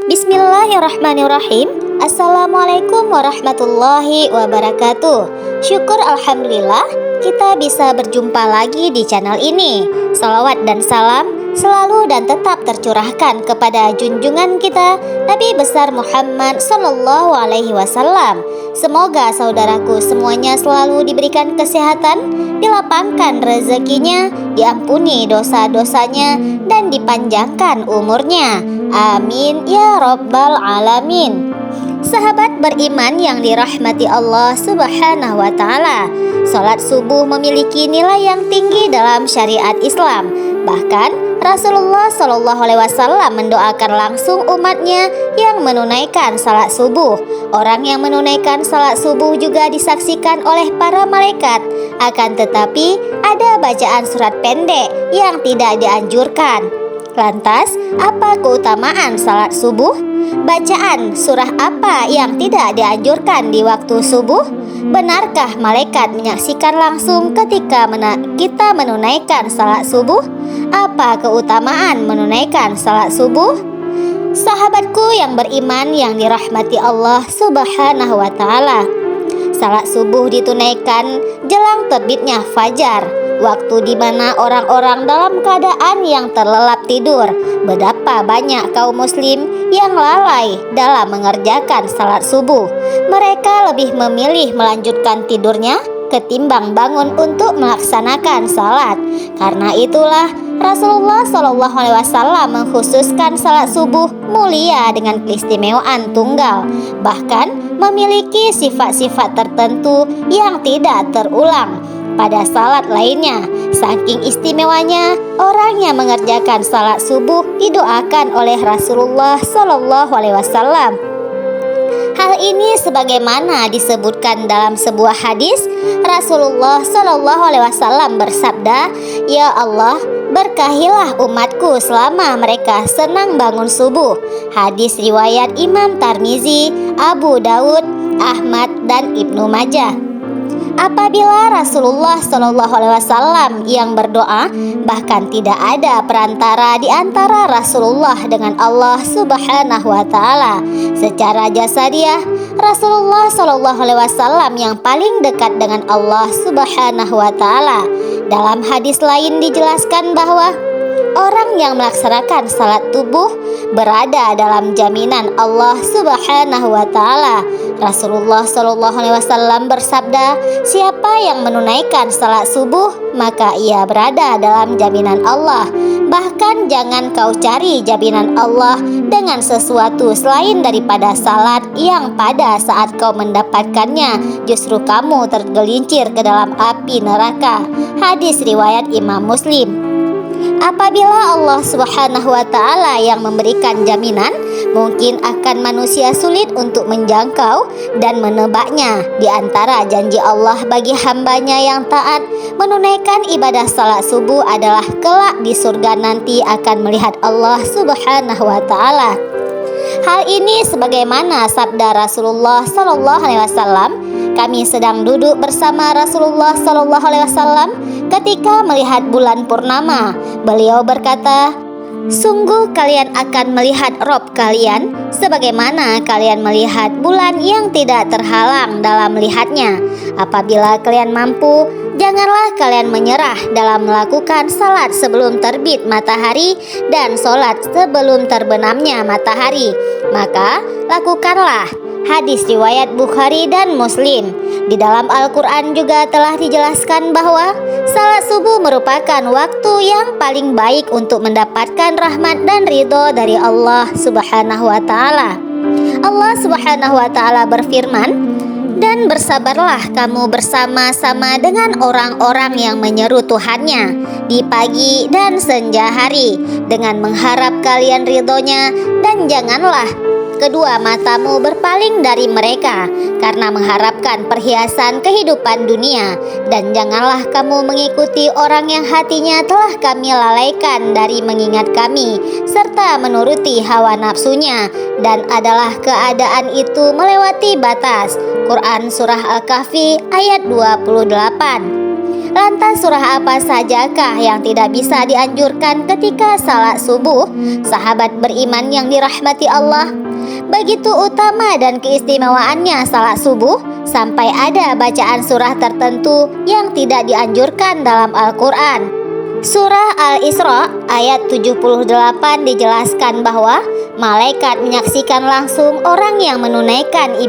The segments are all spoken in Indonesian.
Bismillahirrahmanirrahim. Assalamualaikum warahmatullahi wabarakatuh. Syukur alhamdulillah kita bisa berjumpa lagi di channel ini. Salawat dan salam selalu dan tetap tercurahkan kepada junjungan kita Nabi besar Muhammad sallallahu alaihi wasallam. Semoga saudaraku semuanya selalu diberikan kesehatan, dilapangkan rezekinya, diampuni dosa-dosanya, dan dipanjangkan umurnya. Amin ya rabbal alamin. Sahabat beriman yang dirahmati Allah subhanahu wa ta'ala, salat subuh memiliki nilai yang tinggi dalam syariat Islam. Bahkan Rasulullah Shallallahu Alaihi Wasallam mendoakan langsung umatnya yang menunaikan salat subuh. Orang yang menunaikan salat subuh juga disaksikan oleh para malaikat. Akan tetapi ada bacaan surat pendek yang tidak dianjurkan. Lantas, apa keutamaan salat subuh? Bacaan surah apa yang tidak dianjurkan di waktu subuh? Benarkah malaikat menyaksikan langsung ketika kita menunaikan salat subuh? Apa keutamaan menunaikan salat subuh? Sahabatku yang beriman yang dirahmati Allah subhanahu wa ta'ala, salat subuh ditunaikan jelang terbitnya fajar, waktu di mana orang-orang dalam keadaan yang terlelap tidur. Betapa banyak kaum muslim yang lalai dalam mengerjakan salat subuh. Mereka lebih memilih melanjutkan tidurnya ketimbang bangun untuk melaksanakan salat. Karena itulah Rasulullah Shallallahu Alaihi Wasallam mengkhususkan salat subuh mulia dengan keistimewaan tunggal, bahkan memiliki sifat-sifat tertentu yang tidak terulang pada salat lainnya. Saking istimewanya, orang yang mengerjakan salat subuh didoakan oleh Rasulullah Shallallahu Alaihi Wasallam. Hal ini sebagaimana disebutkan dalam sebuah hadis, Rasulullah Shallallahu Alaihi Wasallam bersabda, "Ya Allah, berkahilah umatku selama mereka senang bangun subuh." Hadis riwayat Imam Tirmizi, Abu Daud, Ahmad, dan Ibnu Majah. Apabila Rasulullah Shallallahu Alaihi Wasallam yang berdoa, bahkan tidak ada perantara di antara Rasulullah dengan Allah Subhanahu Wa Taala. Secara jasadiah, Rasulullah Shallallahu Alaihi Wasallam yang paling dekat dengan Allah Subhanahu Wa Taala. Dalam hadis lain dijelaskan bahwa orang yang melaksanakan salat subuh berada dalam jaminan Allah Subhanahu wa ta'ala. Rasulullah Shallallahu Alaihi Wasallam bersabda, "Siapa yang menunaikan salat subuh, maka ia berada dalam jaminan Allah. Bahkan jangan kau cari jaminan Allah dengan sesuatu selain daripada salat yang pada saat kau mendapatkannya, justru kamu tergelincir ke dalam api neraka." Hadis riwayat Imam Muslim. Apabila Allah Subhanahu wa ta'ala yang memberikan jaminan, mungkin akan manusia sulit untuk menjangkau dan menebaknya. Di antara janji Allah bagi hambanya yang taat menunaikan ibadah salat subuh adalah kelak di surga nanti akan melihat Allah Subhanahu wa ta'ala. Hal ini sebagaimana sabda Rasulullah Sallallahu Alaihi Wasallam, kami sedang duduk bersama Rasulullah Sallallahu Alaihi Wasallam ketika melihat bulan purnama. Beliau berkata, "Sungguh kalian akan melihat Rob kalian sebagaimana kalian melihat bulan yang tidak terhalang dalam melihatnya. Apabila kalian mampu, janganlah kalian menyerah dalam melakukan salat sebelum terbit matahari dan salat sebelum terbenamnya matahari. Maka lakukanlah." Hadis riwayat Bukhari dan Muslim. Di dalam Al-Quran juga telah dijelaskan bahwa salat subuh merupakan waktu yang paling baik untuk mendapatkan rahmat dan ridho dari Allah Subhanahu wa ta'ala. Allah Subhanahu wa ta'ala berfirman, "Dan bersabarlah kamu bersama-sama dengan orang-orang yang menyeru Tuhannya di pagi dan senja hari dengan mengharap kalian ridhonya, dan janganlah kedua matamu berpaling dari mereka karena mengharapkan perhiasan kehidupan dunia, dan janganlah kamu mengikuti orang yang hatinya telah kami lalaikan dari mengingat kami serta menuruti hawa nafsunya, dan adalah keadaan itu melewati batas." Quran Surah Al-Kahfi ayat 28. Lantas surah apa sajakah yang tidak bisa dianjurkan ketika salat subuh? Sahabat beriman yang dirahmati Allah, begitu utama dan keistimewaannya salat subuh sampai ada bacaan surah tertentu yang tidak dianjurkan dalam Al-Quran. Surah Al-Isra ayat 78 dijelaskan bahwa malaikat menyaksikan langsung orang yang menunaikan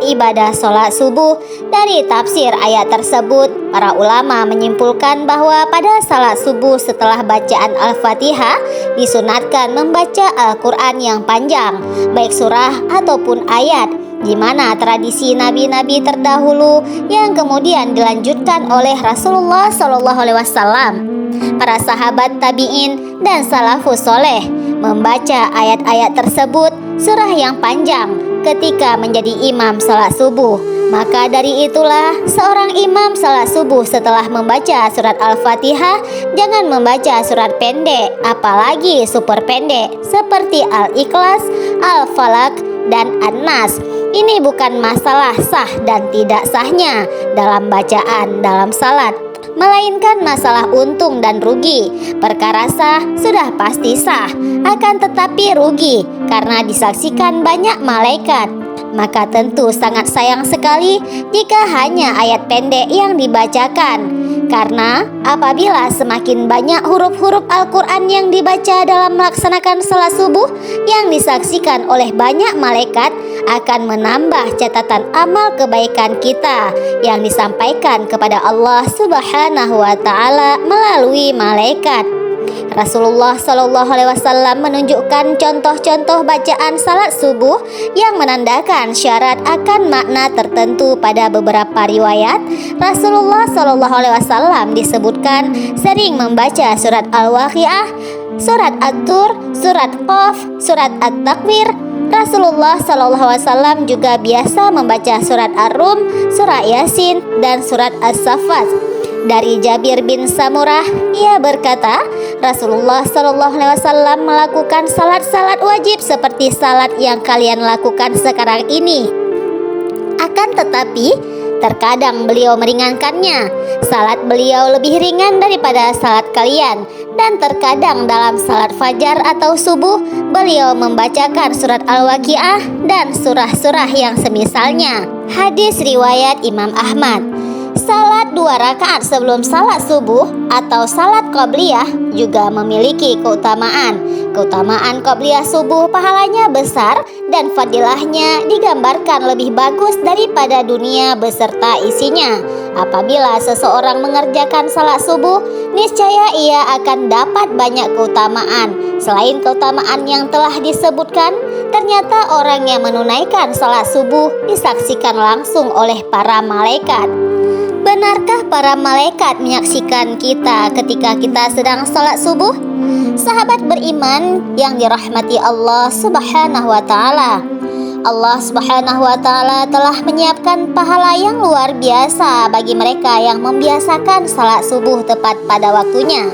ibadah sholat subuh. Dari tafsir ayat tersebut, para ulama menyimpulkan bahwa pada salat subuh setelah bacaan Al-Fatihah disunatkan membaca Al-Quran yang panjang, baik surah ataupun ayat, di mana tradisi nabi-nabi terdahulu yang kemudian dilanjutkan oleh Rasulullah SAW. Para sahabat tabi'in dan salafus soleh membaca ayat-ayat tersebut, surah yang panjang, ketika menjadi imam salat subuh. Maka dari itulah seorang imam salat subuh setelah membaca surat Al-Fatihah jangan membaca surat pendek, apalagi super pendek seperti Al-Ikhlas, Al-Falaq, dan An-Nas. Ini bukan masalah sah dan tidak sahnya dalam bacaan dalam salat, melainkan masalah untung dan rugi. Perkara sah sudah pasti sah, akan tetapi rugi karena disaksikan banyak malaikat. Maka tentu sangat sayang sekali jika hanya ayat pendek yang dibacakan. Karena apabila semakin banyak huruf-huruf Al-Quran yang dibaca dalam melaksanakan salat subuh yang disaksikan oleh banyak malaikat, akan menambah catatan amal kebaikan kita yang disampaikan kepada Allah Subhanahu wa Ta'ala melalui malaikat. Rasulullah SAW menunjukkan contoh-contoh bacaan salat subuh yang menandakan syarat akan makna tertentu. Pada beberapa riwayat, Rasulullah SAW disebutkan sering membaca surat Al-Waqiah, surat At-Tur, surat Qaf, surat At-Takwir. Rasulullah SAW juga biasa membaca surat Ar-Rum, surat Yasin, dan surat As-Saffat. Dari Jabir bin Samurah, ia berkata, Rasulullah SAW melakukan salat-salat wajib seperti salat yang kalian lakukan sekarang ini. Akan tetapi, terkadang beliau meringankannya. Salat beliau lebih ringan daripada salat kalian. Dan terkadang dalam salat fajar atau subuh, beliau membacakan surat Al-Waqiah dan surah-surah yang semisalnya. Hadis riwayat Imam Ahmad. Salat 2 rakaat sebelum salat subuh atau salat qobliyah juga memiliki keutamaan. Keutamaan qobliyah subuh pahalanya besar dan fadilahnya digambarkan lebih bagus daripada dunia beserta isinya. Apabila seseorang mengerjakan salat subuh, niscaya ia akan dapat banyak keutamaan. Selain keutamaan yang telah disebutkan, ternyata orang yang menunaikan salat subuh disaksikan langsung oleh para malaikat. Benarkah para malaikat menyaksikan kita ketika kita sedang salat subuh? Sahabat beriman yang dirahmati Allah Subhanahu wa Ta'ala, Allah Subhanahu wa Ta'ala telah menyiapkan pahala yang luar biasa bagi mereka yang membiasakan salat subuh tepat pada waktunya.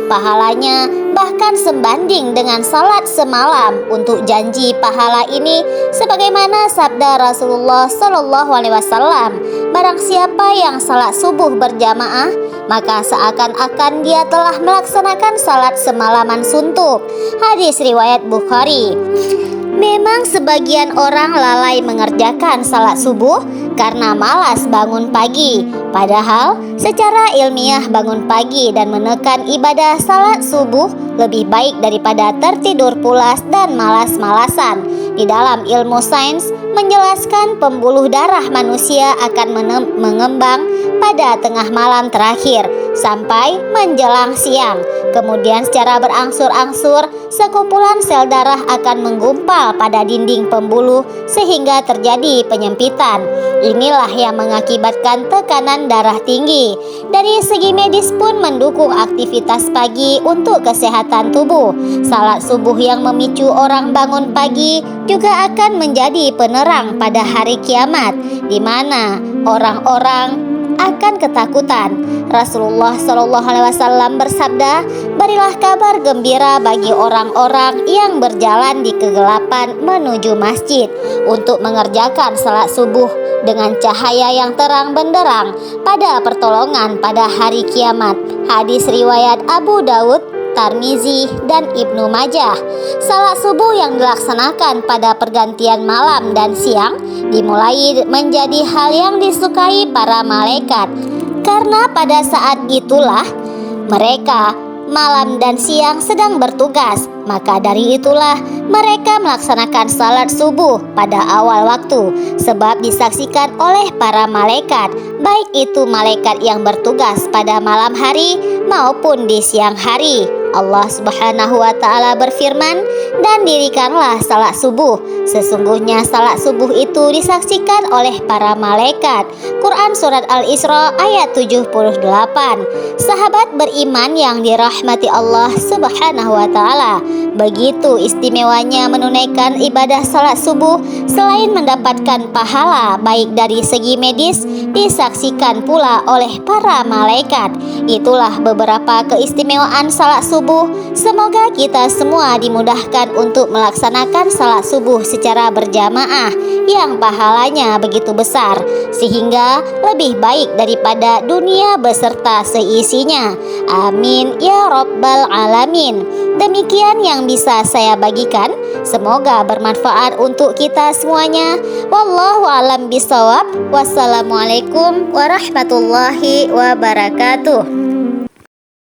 Pahalanya bahkan sebanding dengan salat semalam. Untuk janji pahala ini, sebagaimana sabda Rasulullah SAW, barang siapa yang salat subuh berjamaah, maka seakan-akan dia telah melaksanakan salat semalaman suntuk. Hadis riwayat Bukhari. Memang sebagian orang lalai mengerjakan salat subuh karena malas bangun pagi. Padahal secara ilmiah bangun pagi dan menekan ibadah salat subuh lebih baik daripada tertidur pulas dan malas-malasan. Di dalam ilmu sains menjelaskan pembuluh darah manusia akan mengembang pada tengah malam terakhir sampai menjelang siang. Kemudian secara berangsur-angsur sekumpulan sel darah akan menggumpal pada dinding pembuluh sehingga terjadi penyempitan. Inilah yang mengakibatkan tekanan darah tinggi. Dari segi medis pun mendukung aktivitas pagi untuk kesehatan tubuh. Salat subuh yang memicu orang bangun pagi juga akan menjadi penerang pada hari kiamat, di mana orang-orang akan ketakutan. Rasulullah SAW bersabda, "Berilah kabar gembira bagi orang-orang yang berjalan di kegelapan menuju masjid untuk mengerjakan salat subuh dengan cahaya yang terang benderang pada pertolongan pada hari kiamat." Hadis riwayat Abu Daud, Tirmizi, dan Ibnu Majah. Salat subuh yang dilaksanakan pada pergantian malam dan siang dimulai menjadi hal yang disukai para malaikat, karena pada saat itulah mereka malam dan siang sedang bertugas. Maka dari itulah mereka melaksanakan salat subuh pada awal waktu, sebab disaksikan oleh para malaikat, baik itu malaikat yang bertugas pada malam hari maupun di siang hari. Allah Subhanahu wa Ta'ala berfirman, "Dan dirikanlah salat subuh. Sesungguhnya salat subuh itu disaksikan oleh para malaikat." Quran Surat Al-Isra ayat 78. Sahabat beriman yang dirahmati Allah Subhanahu wa Ta'ala, begitu istimewanya menunaikan ibadah salat subuh. Selain mendapatkan pahala baik dari segi medis, disaksikan pula oleh para malaikat. Itulah beberapa keistimewaan salat subuh. Semoga kita semua dimudahkan untuk melaksanakan salat subuh secara berjamaah yang pahalanya begitu besar, sehingga lebih baik daripada dunia beserta seisinya. Amin ya rabbal alamin. Demikian yang bisa saya bagikan. Semoga bermanfaat untuk kita semuanya. Wallahu alam bisawab. Wassalamualaikum warahmatullahi wabarakatuh.